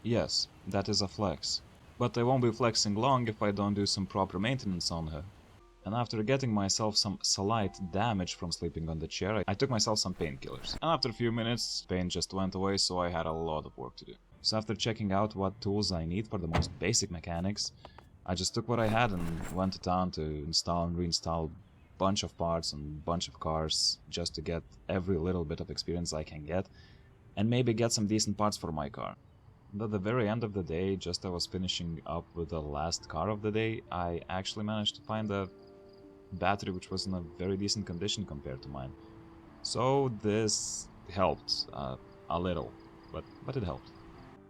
Yes, that is a flex. But I won't be flexing long if I don't do some proper maintenance on her. And after getting myself some slight damage from sleeping on the chair, I took myself some painkillers. And after a few minutes, pain just went away, so I had a lot of work to do. So after checking out what tools I need for the most basic mechanics, I just took what I had and went to town to install and reinstall bunch of parts and bunch of cars just to get every little bit of experience I can get and maybe get some decent parts for my car. And at the very end of the day, just as I was finishing up with the last car of the day, I actually managed to find a battery which was in a very decent condition compared to mine. So this helped a little, but it helped.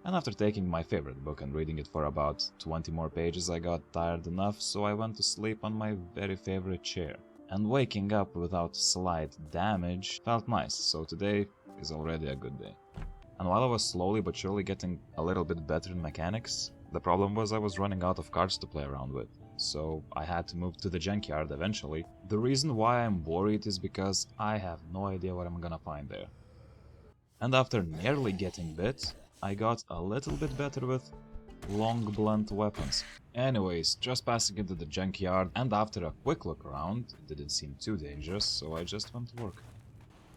And after taking my favorite book and reading it for about 20 more pages, I got tired enough, so I went to sleep on my very favorite chair. And waking up without slight damage felt nice, so today is already a good day. And while I was slowly but surely getting a little bit better in mechanics, the problem was I was running out of cards to play around with. So I had to move to the junkyard eventually. The reason why I'm worried is because I have no idea what I'm gonna find there. And after nearly getting bit, I got a little bit better with long blunt weapons. Anyways, just passing into the junkyard, and after a quick look around, it didn't seem too dangerous, so I just went to work.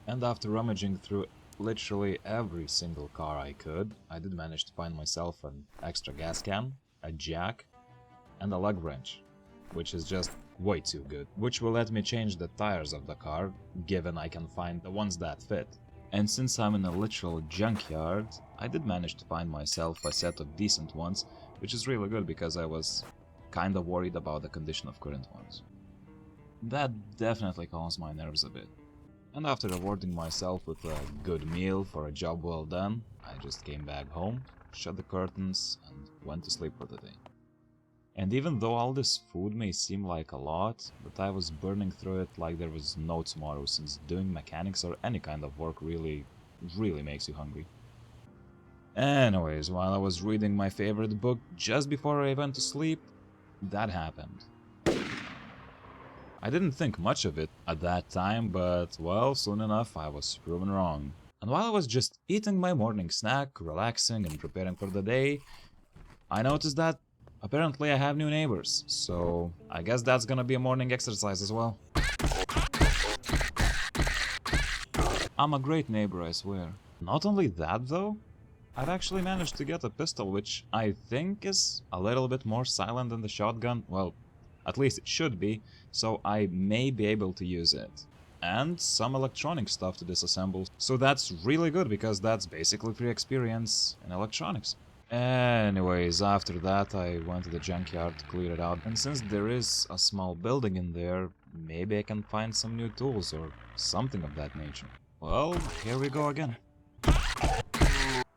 And after rummaging through literally every single car I could, I did manage to find myself an extra gas can, a jack, and a lug wrench, which is just way too good, which will let me change the tires of the car, given I can find the ones that fit. And since I'm in a literal junkyard, I did manage to find myself a set of decent ones, which is really good because I was kinda worried about the condition of current ones. That definitely calms my nerves a bit. And after rewarding myself with a good meal for a job well done, I just came back home, shut the curtains, and went to sleep for the day. And even though all this food may seem like a lot, but I was burning through it like there was no tomorrow, since doing mechanics or any kind of work really makes you hungry. Anyways, while I was reading my favorite book just before I went to sleep, that happened. I didn't think much of it at that time, but well, soon enough I was proven wrong. And while I was just eating my morning snack, relaxing and preparing for the day, I noticed that apparently I have new neighbors, so I guess that's gonna be a morning exercise as well. I'm a great neighbor, I swear. Not only that though, I've actually managed to get a pistol which I think is a little bit more silent than the shotgun, well, at least it should be, so I may be able to use it. And some electronic stuff to disassemble, so that's really good because that's basically free experience in electronics. Anyways, after that I went to the junkyard to clear it out, and since there is a small building in there, maybe I can find some new tools or something of that nature. Well, here we go again.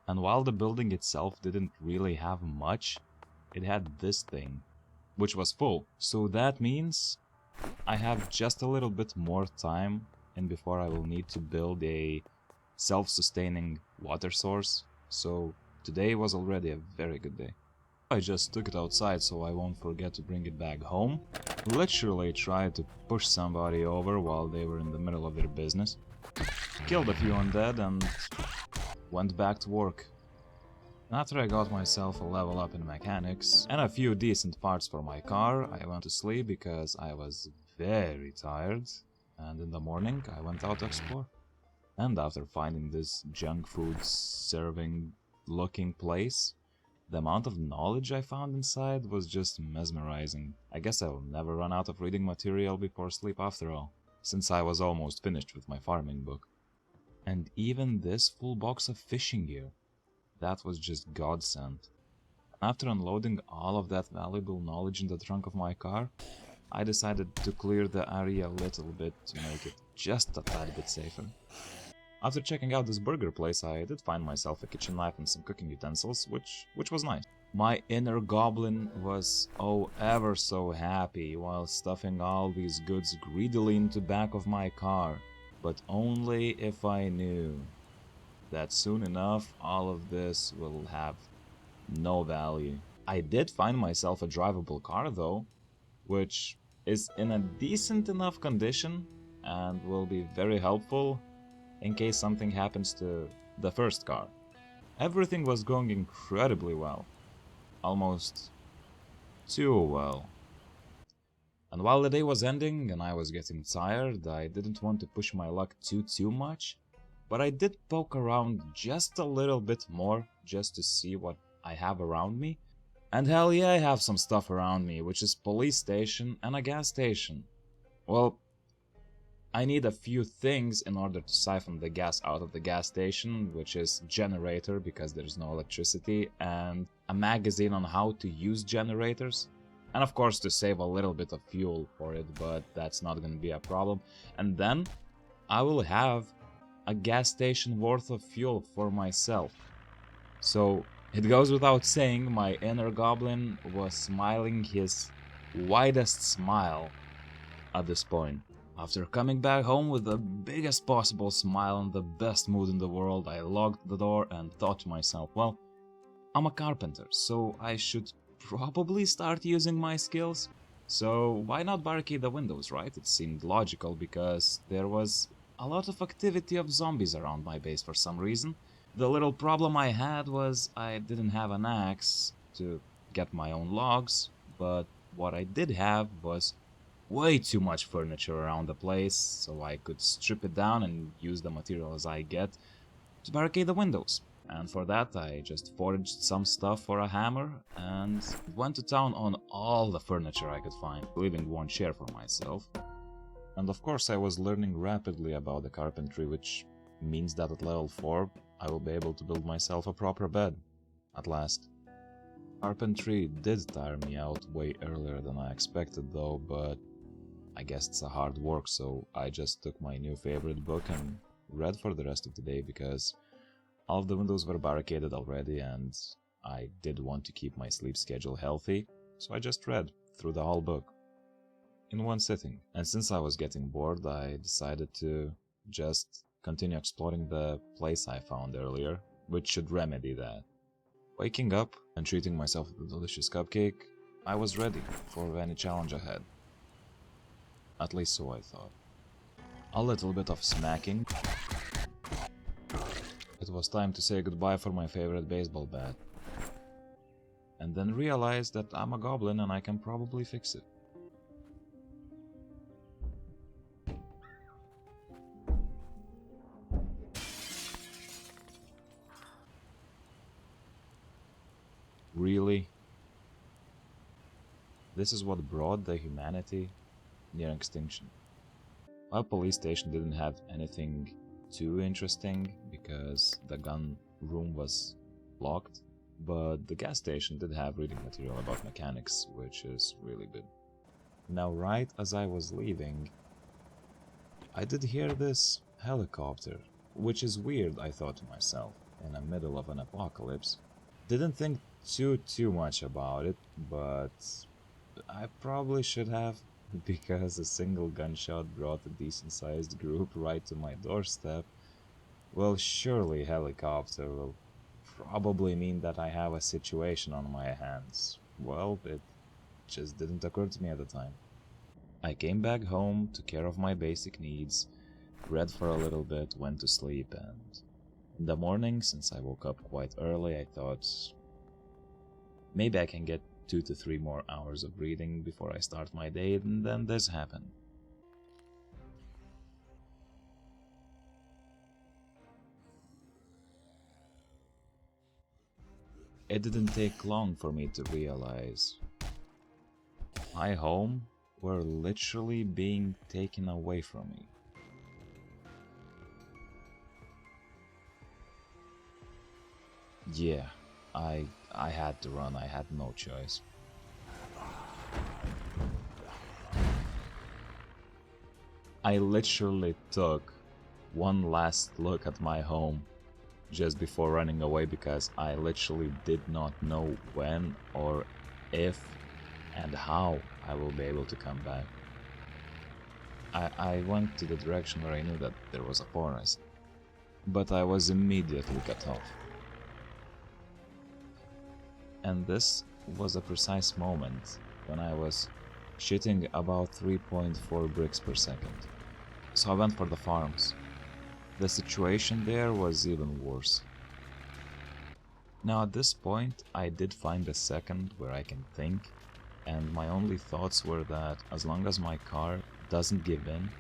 And while the building itself didn't really have much, it had this thing, which was full. So that means I have just a little bit more time and before I will need to build a self-sustaining water source. So today was already a very good day. I just took it outside so I won't forget to bring it back home. Literally tried to push somebody over while they were in the middle of their business. Killed a few undead and went back to work. After I got myself a level up in mechanics and a few decent parts for my car, I went to sleep because I was very tired, and in the morning I went out to explore. And after finding this junk food serving looking place, the amount of knowledge I found inside was just mesmerizing. I guess I will never run out of reading material before sleep after all, since I was almost finished with my farming book. And even this full box of fishing gear, that was just godsend. After unloading all of that valuable knowledge in the trunk of my car, I decided to clear the area a little bit to make it just a tad bit safer. After checking out this burger place, I did find myself a kitchen knife and some cooking utensils, which was nice. My inner goblin was oh ever so happy while stuffing all these goods greedily into the back of my car, but only if I knew that soon enough all of this will have no value. I did find myself a drivable car though, which is in a decent enough condition and will be very helpful in case something happens to the first car. Everything was going incredibly well. Almost too well. And while the day was ending and I was getting tired, I didn't want to push my luck too much, but I did poke around just a little bit more just to see what I have around me. And hell yeah, I have some stuff around me, which is police station and a gas station. Well, I need a few things in order to siphon the gas out of the gas station, which is generator because there's no electricity, and a magazine on how to use generators. And of course to save a little bit of fuel for it, but that's not gonna be a problem. And then I will have a gas station worth of fuel for myself. So it goes without saying, my inner goblin was smiling his widest smile at this point. After coming back home with the biggest possible smile and the best mood in the world, I locked the door and thought to myself, well, I'm a carpenter, so I should probably start using my skills. So why not barricade the windows, right? It seemed logical because there was a lot of activity of zombies around my base for some reason. The little problem I had was I didn't have an axe to get my own logs, but what I did have was way too much furniture around the place, so I could strip it down and use the materials I get to barricade the windows. And for that I just foraged some stuff for a hammer and went to town on all the furniture I could find, leaving one chair for myself. And of course I was learning rapidly about the carpentry, which means that at level 4 I will be able to build myself a proper bed, at last. Carpentry did tire me out way earlier than I expected though, but I guess it's a hard work, so I just took my new favorite book and read for the rest of the day because all of the windows were barricaded already and I did want to keep my sleep schedule healthy, so I just read through the whole book in one sitting. And since I was getting bored, I decided to just continue exploring the place I found earlier, which should remedy that. Waking up and treating myself to a delicious cupcake, I was ready for any challenge ahead. At least so I thought. A little bit of smacking. It was time to say goodbye for my favorite baseball bat. And then realized that I'm a goblin and I can probably fix it. Really? This is what brought the humanity near extinction. Our police station didn't have anything too interesting because the gun room was locked, but the gas station did have reading material about mechanics, which is really good. Now right as I was leaving, I did hear this helicopter, which is weird, I thought to myself, in the middle of an apocalypse. Didn't think too much about it, but I probably should have, because a single gunshot brought a decent-sized group right to my doorstep. Well, surely helicopter will probably mean that I have a situation on my hands. Well, it just didn't occur to me at the time. I came back home, took care of my basic needs, read for a little bit, went to sleep, and in the morning, since I woke up quite early, I thought maybe I can get 2 to 3 more hours of reading before I start my day, and then this happened. It didn't take long for me to realize my home were literally being taken away from me. Yeah, I had to run, I had no choice. I literally took one last look at my home just before running away because I literally did not know when or if and how I will be able to come back. I went to the direction where I knew that there was a forest, but I was immediately cut off. And this was a precise moment when I was shooting about 3.4 bricks per second. So I went for the farms. The situation there was even worse. Now at this point, I did find a second where I can think, and my only thoughts were that as long as my car doesn't give in,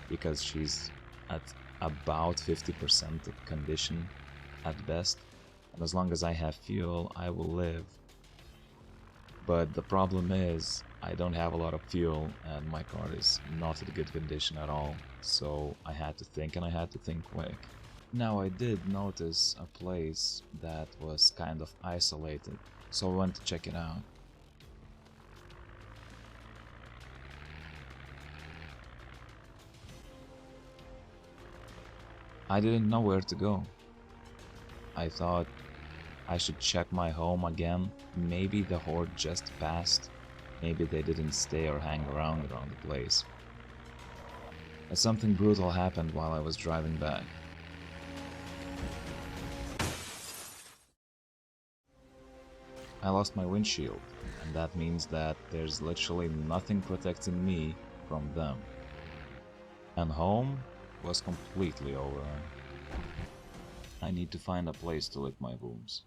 because she's at about 50% of condition at best, and as long as I have fuel, I will live. But the problem is, I don't have a lot of fuel, and my car is not in good condition at all, so I had to think, and I had to think quick. Now I did notice a place that was kind of isolated, so I went to check it out. I didn't know where to go. I thought I should check my home again. Maybe the horde just passed. Maybe they didn't stay or hang around the place. But something brutal happened while I was driving back. I lost my windshield, and that means that there's literally nothing protecting me from them. And home was completely over. I need to find a place to lick my wounds.